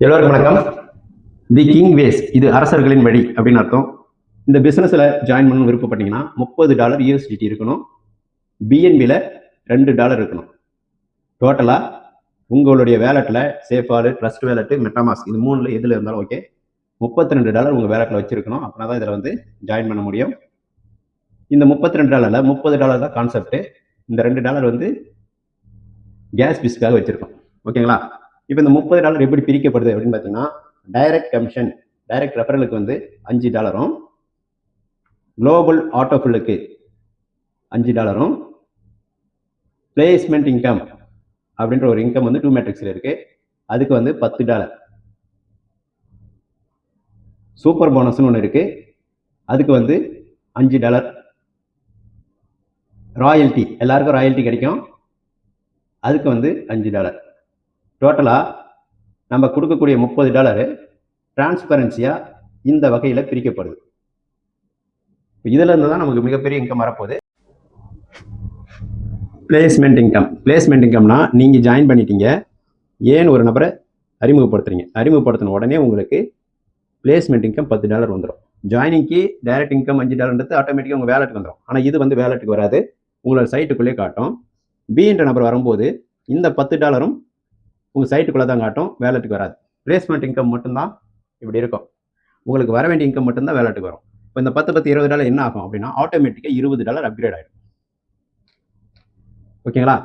எல்லோருக்கும் வணக்கம். The king ways, இது அரசர்களின் வழி அப்படின்னு அர்த்தம். இந்த பிசினஸ்ல ஜாயின் பண்ணணும் விருப்பப்பட்டீங்கன்னா $30 USDT இருக்கணும். பிஎன்பியில் $2 இருக்கணும். டோட்டலா உங்களுடைய வேலெட்ல சேஃபார்டு, ட்ரஸ்ட் வேலெட், மெட்டாமாஸ்க் இது மூணுல எதுல இருந்தாலும் ஓகே, $32 உங்க வேலெட்ல வச்சிருக்கணும். அப்படின்னா தான் இதில் ஜாயின் பண்ண முடியும். இந்த $32 $30 தான் கான்செப்ட். இந்த $2 கேஸ் பிஸ்க்காக வச்சிருக்கோம். ஓகேங்களா? இப்போ இந்த $30 எப்படி பிரிக்கப்படுது அப்படின்னு பார்த்தீங்கன்னா, டைரக்ட் கமிஷன், டைரக்ட் ரெஃபரலுக்கு $5, குளோபல் ஆட்டோஃபில்லுக்கு $5, பிளேஸ்மெண்ட் இன்கம் அப்படின்ற ஒரு இன்கம் 2 மேட்ரிக்ஸில் இருக்கு, அதுக்கு $10, சூப்பர் போனஸ்னு ஒன்று இருக்கு, அதுக்கு $5, ராயல்ட்டி, எல்லாருக்கும் ராயல்ட்டி கிடைக்கும், அதுக்கு $5. டோட்டலாக நம்ம கொடுக்கக்கூடிய $30 டிரான்ஸ்பரன்சியா இந்த வகையில் பிரிக்கப்படுது. இதுல இருந்து தான் நமக்கு மிகப்பெரிய இன்கம் வரப்போகுது. Placement income. பிளேஸ்மெண்ட் இன்கம்னா நீங்கள் ஜாயின் பண்ணிட்டீங்க, ஏன் ஒரு நபரை அறிமுகப்படுத்துறீங்க, அறிமுகப்படுத்தின உடனே உங்களுக்கு பிளேஸ்மெண்ட் இன்கம் $10 வந்துடும். ஜாயினிங்க்கு டைரக்ட் இன்கம் $5 ஆட்டோமேட்டிக்காக உங்கள் வேலெட்டுக்கு வந்துடும். ஆனால் இது வேலெட்டுக்கு வராது, உங்களோட சைட்டுக்குள்ளே காட்டும். பி என்ற நபர் வரும்போது இந்த $10 உங்கள் சைட்டுக்குள்ளே தான் காட்டும், வேலெட்டுக்கு வராது. பிளேஸ்மெண்ட் இன்கம் மட்டும்தான் இப்படி இருக்கும். உங்களுக்கு வர வேண்டிய இன்கம் மட்டும்தான் வேலெட்டுக்கு வரும். இப்போ இந்த 10 10 $20 என்ன ஆகும் அப்படின்னா ஆட்டோமேட்டிக்காக $20 அப்கிரேட் ஆகிடும். ஓகேங்களா?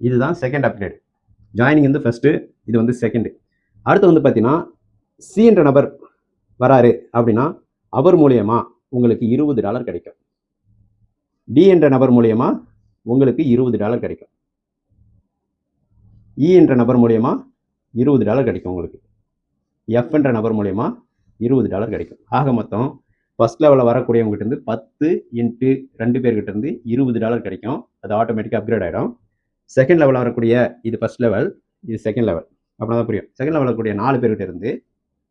இதுதான் செகண்ட் அப்கிரேட். ஜாயினிங் ஃபர்ஸ்ட்டு, இது செகண்டு. அடுத்து பார்த்தீங்கன்னா சி என்ற நபர் வராரு அப்படின்னா அவர் மூலியமா உங்களுக்கு $20 கிடைக்கும். டி என்ற நபர் மூலியமா உங்களுக்கு $20 கிடைக்கும். இ என்ற நபர் மூலியமா $20 கிடைக்கும். உங்களுக்கு எஃப் என்ற நபர் மூலியமா $20 கிடைக்கும். ஆக மொத்தம் ஃபர்ஸ்ட் லெவலில் வரக்கூடியவங்ககிட்ட இருந்து 10 × 2 பேர்கிட்ட இருந்து $20 கிடைக்கும். அது ஆட்டோமேட்டிக்காக அப்கிரேட் ஆகிடும். செகண்ட் லெவலில் வரக்கூடிய இது ஃபர்ஸ்ட் லெவல், இது செகண்ட் லெவல். அப்படின்னா தான் புரியும். செகண்ட் லெவலில் வரக்கூடிய 4 பேர்கிட்ட இருந்து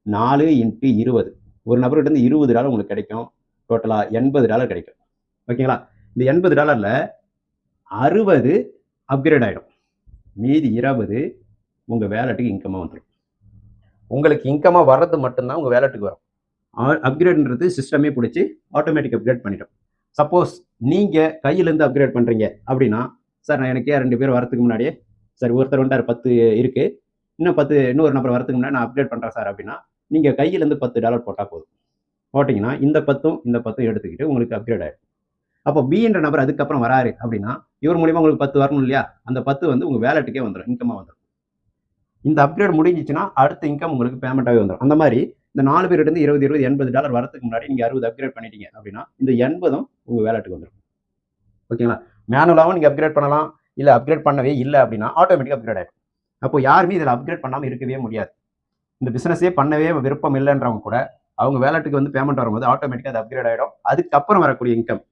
4 × 20, ஒரு நபர்கிட்ட இருந்து $20 உங்களுக்கு கிடைக்கும். டோட்டலாக $80 கிடைக்கும். ஓகேங்களா? இந்த $80ல் 60 அப்கிரேட் ஆகிடும், மீதி 20 உங்கள் வேலெட்டுக்கு இன்கமாக வந்துடும். உங்களுக்கு இன்கமாக வர்றது மட்டும்தான் உங்கள் வேலெட்டுக்கு வரும். அப்கிரேட்ன்றது சிஸ்டமே பிடிச்சி ஆட்டோமேட்டிக் அப்கிரேட் பண்ணிடும். சப்போஸ் நீங்கள் கையிலேருந்து அப்கிரேட் பண்ணுறீங்க அப்படின்னா, சார் நான் எனக்கே 2 பேர் வரதுக்கு முன்னாடியே, சார் ஒருத்தர் 10 இருக்குது, இன்னொரு நபர் வரதுக்கு முன்னாடி நான் அப்கிரேட் பண்ணுறேன் சார் அப்படின்னா, நீங்கள் கையிலேருந்து $10 போட்டால் போதும். போட்டிங்கன்னா இந்த 10 எடுத்துக்கிட்டு உங்களுக்கு அப்கிரேட் ஆகிடும். அப்போ பி என்ற நபர் அதுக்கப்புறம் வராரு அப்படின்னா, இவர் மூலியமா உங்களுக்கு 10 வரணும் இல்லையா, அந்த 10 உங்கள் வேலெட்டுக்கே வந்துடும், இன்கமாக வந்துடும். இந்த அப்கிரேட் முடிஞ்சிச்சுன்னா அடுத்த இன்கம் உங்களுக்கு பேமெண்ட்டாகவே வந்துடும். அந்த மாதிரி இந்த 4 பேர்கிட்ட இருந்து 20 $80 வரதுக்கு முன்னாடி நீங்கள் 60 அப்கிரேட் பண்ணிட்டீங்க அப்படின்னா இந்த 80 உங்கள் வேலெட்டுக்கு வந்துடும். ஓகேங்களா? மேனுவலாகவும் நீங்கள் அப்கிரேட் பண்ணலாம், இல்லை அப்கிரேட் பண்ணவே இல்லை அப்படின்னா ஆட்டோமேட்டிக்காக அப்கிரேட் ஆகிடும். அப்போ யாருமே இதில் அப்கிரேட் பண்ணாமல் இருக்கவே முடியாது. இந்த பிஸ்னஸே பண்ணவே விருப்பம் இல்லைன்றவங்க கூட அவங்க வேலெட்டுக்கு பேமெண்ட் வரும்போது ஆட்டோமேட்டிக்காக அது அப்கிரேட் ஆகிடும். அதுக்கப்புறம் வரக்கூடிய இன்கம்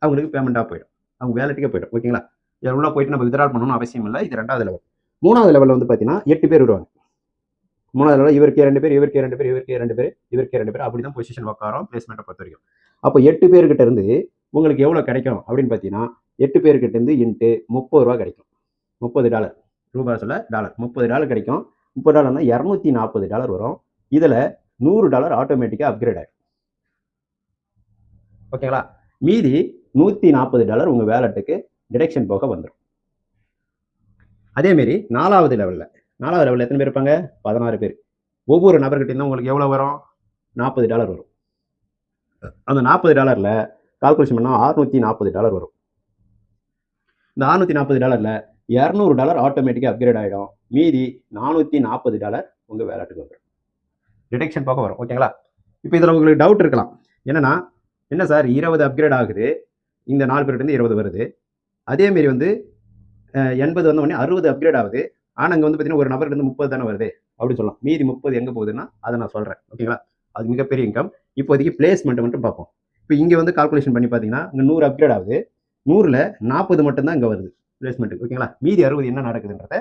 அவங்களுக்கு பேமெண்ட்டாக போயிடும், அவங்க வேலெட்டுக்கே போயிடும். ஓகேங்களா? இதில் உள்ள போயிட்டு நம்ம வித்ட்ரா பண்ணணும்னு அவசியம் இல்லை. இது 2வது லெவல். 3வது லெவலில் பார்த்தீங்கன்னா 8 பேர் வருவாங்க. 3வது லெவலில் இவருக்கே 2 பேர், இவருக்கே 2 பேர், இவருக்கே 2 பேர், இவருக்கே 2 பேர், அப்படி தான் பொசிஷன் உட்காரோம் பிளேஸ்மெண்ட்டை பொறுத்த வரைக்கும். அப்போ 8 பேர்கிட்ட இருந்து உங்களுக்கு எவ்வளோ கிடைக்கும் அப்படின்னு பார்த்தீங்கன்னா, 8 பேர்கிட்ட இருந்து இன்ட்டு $30 கிடைக்கும். $30 ரூபாய் சொல்ல டாலர், $30 கிடைக்கும். $30 $240 வரும். இதில் $100 ஆட்டோமேட்டிக்காக அப்கிரேட் ஆகிடும். ஓகேங்களா? மீதி $140 உங்கள் வேலெட்டுக்கு டிடெக்ஷன் போக வந்துடும். அதேமாரி 4வது லெவலில் எத்தனை பேர் இருப்பாங்க? 16 பேர். ஒவ்வொரு நபர்கிட்ட இருந்தால் உங்களுக்கு எவ்வளோ வரும்? $40 வரும். அந்த $40ல் கால்குலேஷன் பண்ணால் $640 வரும். இந்த $640ல் $200 ஆட்டோமேட்டிக்காக அப்கிரேட் ஆகிடும். மீதி $440 உங்கள் வேலெட்டுக்கு வந்துடும், டிடெக்ஷன் போக வரும். ஓகேங்களா? இப்போ இதில் உங்களுக்கு டவுட் இருக்கலாம், என்னன்னா என்ன சார் 20 அப்கிரேட் ஆகுது, இந்த 4 பேர்கிட்ட 20 வருது, அதேமாரி 80 வந்தோடனே 60 அப்கிரேட் ஆகுது, ஆனால் அங்கே பார்த்தீங்கன்னா ஒரு நபர்கிட்ட 30 தானே வருது அப்படின்னு சொல்லலாம். மீதி 30 எங்கே போகுதுன்னா அதை நான் சொல்கிறேன். ஓகேங்களா? அது மிகப்பெரிய இன்கம். இப்போதைக்கு பிளேஸ்மெண்ட் மட்டும் பார்ப்போம். இப்போ இங்கே கால்குலேஷன் பண்ணி பார்த்தீங்கன்னா இங்கே 100 அப்கிரேட் ஆகுது, 100ல் 40 மட்டும்தான் இங்கே வருது பிளேஸ்மெண்ட்டுக்கு. ஓகேங்களா? மீதி 60 என்ன நடக்குதுன்றதை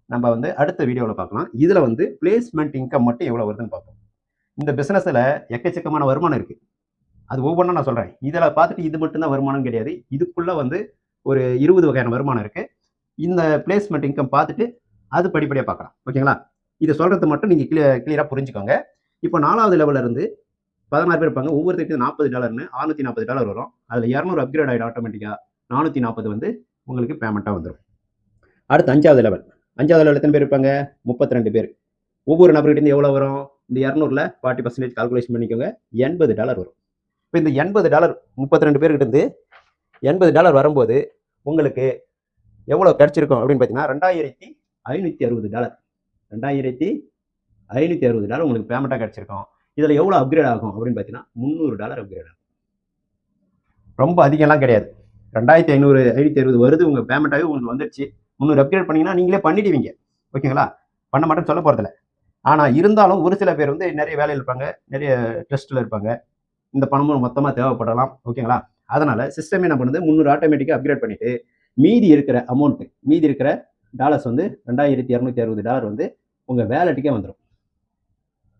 நம்ம அடுத்த வீடியோவில் பார்க்கலாம். இதில் பிளேஸ்மெண்ட் இன்கம் மட்டும் எவ்வளோ வருதுன்னு பார்ப்போம். இந்த பிஸ்னஸில் எக்கச்சக்கமான வருமானம் இருக்குது, அது ஒவ்வொன்றா நான் சொல்கிறேன். இதில் பார்த்துட்டு இது மட்டும்தான் வருமானம் கிடையாது, இதுக்குள்ளே ஒரு 20 வகையான வருமானம் இருக்குது. இந்த பிளேஸ்மெண்ட் இன்கம் பார்த்துட்டு அது படிப்படியாக பார்க்கலாம். ஓகேங்களா? இதை சொல்கிறது மட்டும் நீங்கள் கிளியராக புரிஞ்சுக்கோங்க. இப்போ 4வது லெவலில் இருந்து 16 பேர் இருப்பாங்க. ஒவ்வொருத்தருக்கு $40ன்னு $640 வரும். அதில் 200 அப்கிரேட் ஆகிடும் ஆட்டோமேட்டிக்காக. 440 வந்து உங்களுக்கு பேமெண்ட்டாக வந்துடும். அடுத்து 5வது லெவல். 5வது லெவல் எத்தனை பேர் இருப்பாங்க? 32 பேர். ஒவ்வொரு நபர்கிட்ட எவ்வளோ வரும்? இந்த 200ல் 40% கால்குலேஷன் பண்ணிக்கோங்க. $80 வரும். இப்போ இந்த $80 32 பேர்கிட்ட இருந்து $80 வரும்போது உங்களுக்கு எவ்வளோ கிடைச்சிருக்கும் அப்படின்னு பார்த்தீங்கன்னா $2560. $2560 உங்களுக்கு பேமெண்ட்டாக கிடைச்சிருக்கும். இதில் எவ்வளோ அப்கிரேட் ஆகும் அப்படின்னு பார்த்தீங்கன்னா $300 அப்கிரேட் ஆகும். ரொம்ப அதிகம்லாம் கிடையாது. 2560 வருது உங்கள் பேமெண்ட்டாகவே உங்களுக்கு வந்துடுச்சு. 300 அப்கிரேட் பண்ணிங்கன்னா நீங்களே பண்ணிடுவீங்க. ஓகேங்களா? பண்ண மாட்டேன்னு சொல்ல போகிறதில்ல. ஆனால் இருந்தாலும் ஒரு சில பேர் வந்து நிறைய வேலையில் இருப்பாங்க, நிறைய டெஸ்ட்டில் இருப்பாங்க. இந்த பணமும் மொத்தமாக தேவைப்படலாம். ஓகேங்களா? அதனால் சிஸ்டம் என்ன பண்ணுது, 300 ஆட்டோமேட்டிக்காக அப்கிரேட் பண்ணிவிட்டு மீதி இருக்கிற அமௌண்ட்டு, மீதி இருக்கிற டாலர்ஸ் வந்து $2260 வந்து உங்கள் வேலெட்டுக்கே வந்துடும்.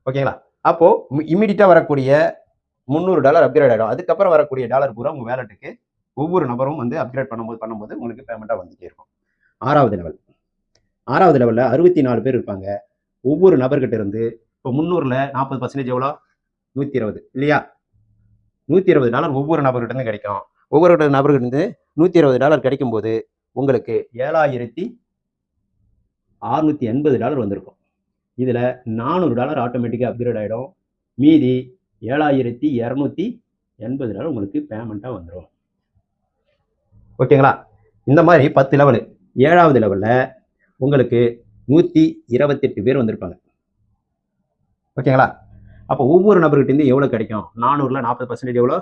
ஓகேங்களா? அப்போது இமீடியட்டாக வரக்கூடிய $300 அப்கிரேட் ஆகிடும். அதுக்கப்புறம் வரக்கூடிய டாலர் பூரா உங்கள் வேலெட்டுக்கு ஒவ்வொரு நபரும் வந்து அப்கிரேட் பண்ணும்போது உங்களுக்கு பேமெண்ட்டாக வந்துட்டே இருக்கும். 6வது லெவல். 6வது லெவலில் 64 பேர் இருப்பாங்க. ஒவ்வொரு நபர்கிட்ட இருந்து இப்போ 300ல் 40% எவ்வளோ? 120 இல்லையா? $120 ஒவ்வொரு நபர்கிட்ட இருந்து கிடைக்கும். ஒவ்வொரு நபர்கிட்ட இருந்து $120 கிடைக்கும்போது உங்களுக்கு $7680 வந்திருக்கும். இதில் $400 ஆட்டோமேட்டிக்காக அப்கிரேட் ஆகிடும். மீதி $7280 உங்களுக்கு பேமெண்ட்டாக வந்துடும். ஓகேங்களா? இந்த மாதிரி 10 லெவலு. 7வது லெவலில் உங்களுக்கு 128 பேர் வந்திருப்பாங்க. ஓகேங்களா? அப்போ ஒவ்வொரு நபர்கிட்டேருந்து எவ்வளோ கிடைக்கும்? 400ல் 40% எவ்வளோ?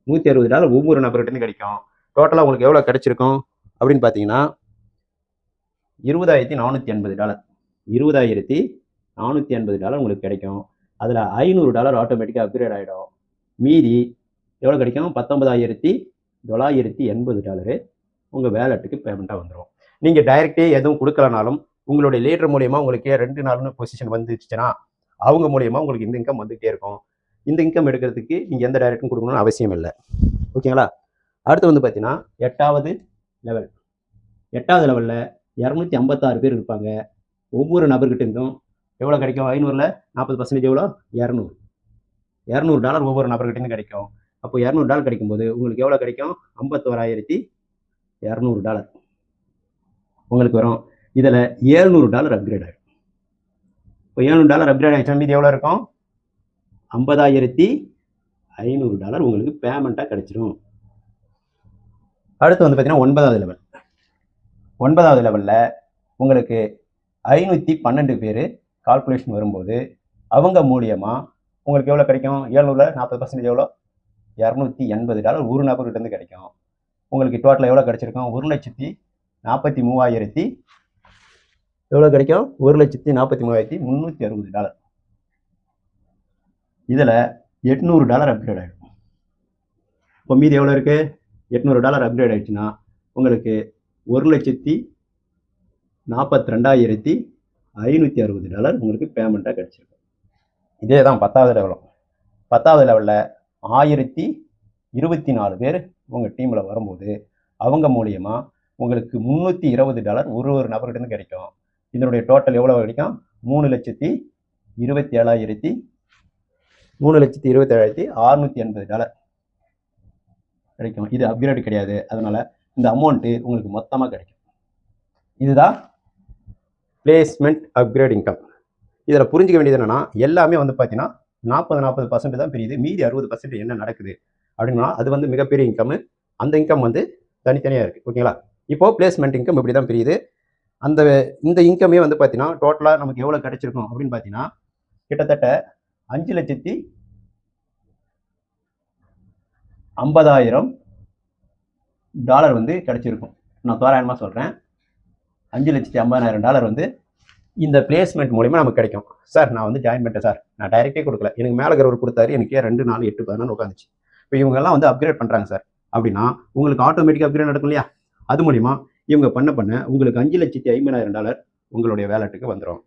$160 ஒவ்வொரு நபர்கிட்டேருந்து கிடைக்கும். டோட்டலாக உங்களுக்கு எவ்வளோ கிடைச்சிருக்கும் அப்படின்னு பார்த்தீங்கன்னா $20,480. $20,480 உங்களுக்கு கிடைக்கும். அதில் $500 ஆட்டோமேட்டிக்காக அப்கிரேட் ஆகிடும். மீதி எவ்வளோ கிடைக்கும்? $19,980 உங்கள் வேலெட்டுக்கு பேமெண்ட்டாக வந்துடும். நீங்கள் டைரெக்டே எதுவும் கொடுக்கலனாலும் உங்களுடைய லீடர் மூலியமாக உங்களுக்கு 2 நாள்னு பொசிஷன் வந்துச்சுன்னா அவங்க மூலியமாக உங்களுக்கு இந்த இன்கம் வந்துகிட்டே இருக்கும். இந்த இன்கம் எடுக்கிறதுக்கு நீங்கள் எந்த டைரக்டும் கொடுக்கணும்னு அவசியம் இல்லை. ஓகேங்களா? அடுத்து வந்து பார்த்தீங்கன்னா 8வது லெவல். 8வது லெவலில் 256 பேர் இருப்பாங்க. ஒவ்வொரு நபர்கிட்ட இருந்தும் எவ்வளோ கிடைக்கும்? 500ல் 40% எவ்வளோ? $200 ஒவ்வொரு நபர்கிட்டேருந்து கிடைக்கும். அப்போ $200 கிடைக்கும்போது உங்களுக்கு எவ்வளோ கிடைக்கும்? $51,200 உங்களுக்கு வரும். இதில் $700 அப்கிரேட் ஆகிடும். இப்போ $700 அப்கிரேட் ஆகிடுச்சா மீதி எவ்வளோ இருக்கும்? $50,500 உங்களுக்கு பேமெண்ட்டாக கிடைச்சிடும். அடுத்து வந்து பார்த்தீங்கன்னா 9வது லெவல். 9வது லெவலில் உங்களுக்கு 512 பேர் கால்குலேஷன் வரும்போது அவங்க மூலியமாக உங்களுக்கு எவ்வளோ கிடைக்கும்? 700ல் 40% எவ்வளோ? $280 ஒரு நபர்கிட்டேருந்து கிடைக்கும். உங்களுக்கு டோட்டலாக எவ்வளோ கிடைச்சிருக்கும்? 1,43,000 எவ்வளோ கிடைக்கும்? $1,43,360. இதில் $800 அப்கிரேட் ஆகிடும். இப்போ மீதி எவ்வளோ இருக்குது? $800 அப்கிரேட் ஆகிடுச்சுன்னா உங்களுக்கு 1,42,560 உங்களுக்கு பேமெண்ட்டாக கிடைச்சிருக்கும். இதே தான் 10வது லெவலும். 10வது லெவலில் 1024 பேர் உங்கள் டீமில் வரும்போது அவங்க மூலியமாக உங்களுக்கு $320 ஒரு நபர்கிட்ட கிடைக்கும். இதனுடைய டோட்டல் எவ்வளோ கிடைக்கும்? 3,27,680 கிடைக்கும். இது அப்கிரேட் கிடையாது. அதனால் இந்த அமௌண்ட்டு உங்களுக்கு மொத்தமாக கிடைக்கும். இதுதான் பிளேஸ்மெண்ட் அப்கிரேட் இன்கம். இதில் புரிஞ்சிக்க வேண்டியது என்னென்னா எல்லாமே வந்து பார்த்தீங்கன்னா 40% தான் பிரியுது. மீதி 60% என்ன நடக்குது அப்படின்னா அது வந்து மிகப்பெரிய இன்கம். அந்த இன்கம் வந்து தனித்தனியாக இருக்குது. ஓகேங்களா? இப்போது பிளேஸ்மெண்ட் இன்கம் இப்படி தான் பிரியுது. இந்த இன்கமே வந்து பார்த்தீங்கன்னா டோட்டலாக நமக்கு எவ்வளோ கிடைச்சிருக்கும் அப்படின்னு பார்த்தீங்கன்னா கிட்டத்தட்ட $5,50,000 வந்து கிடைச்சிருக்கும். நான் தோராயமாக சொல்கிறேன். $5,50,000 வந்து இந்த பிளேஸ்மெண்ட் மூலிமா நமக்கு கிடைக்கும். சார் நான் வந்து ஜாயின் பண்ணிட்டேன் சார், நான் டைரெக்டே கொடுக்கல, எனக்கு மேலே இருக்கிறவர் கொடுத்தாரு, எனக்கே 2, 4, 8, 14 உட்காந்துச்சு. இப்போ இவங்கெல்லாம் வந்து அப்கிரேட் பண்ணுறாங்க சார் அப்படின்னா உங்களுக்கு ஆட்டோமேட்டிக்காக அப்கிரேட் நடக்கும் இல்லையா? அது மூலிமா இவங்க பண்ண உங்களுக்கு $5,50,000 உங்களுடைய வேலெட்டுக்கு வந்துடும்.